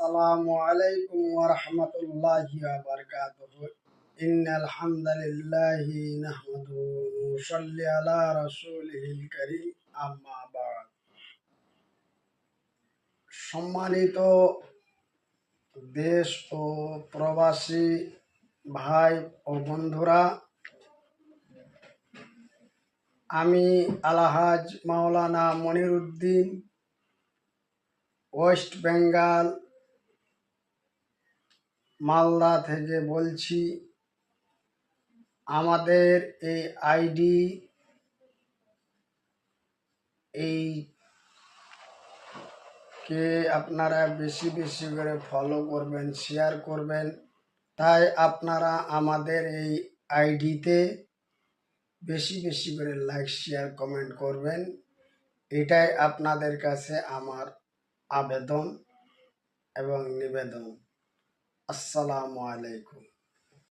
আসসালামু আলাইকুম ওয়া রাহমাতুল্লাহি ওয়া বারাকাতুহু। ইন্নাল হামদালিল্লাহি নাহমাদুহু ওয়া নুসাল্লি আলা রাসূলিহিল কারীম, আম্মা বা'দ। সম্মানিত দেশ ও প্রবাসী ভাই ও বন্ধুরা, আমি আলহাজ মাওলানা মনিরুদ্দিন, ওয়েস্ট বেঙ্গল মালদা থেকে বলছি। আমাদের এই আইডি কে আপনারা বেশি বেশি করে ফলো করবেন, শেয়ার করবেন। তাই আপনারা আমাদের এই আইডিতে বেশি বেশি করে লাইক, শেয়ার, কমেন্ট করবেন। এটাই আপনাদের কাছে আমার আবেদন এবং নিবেদন। আসসালামু আলাইকুম।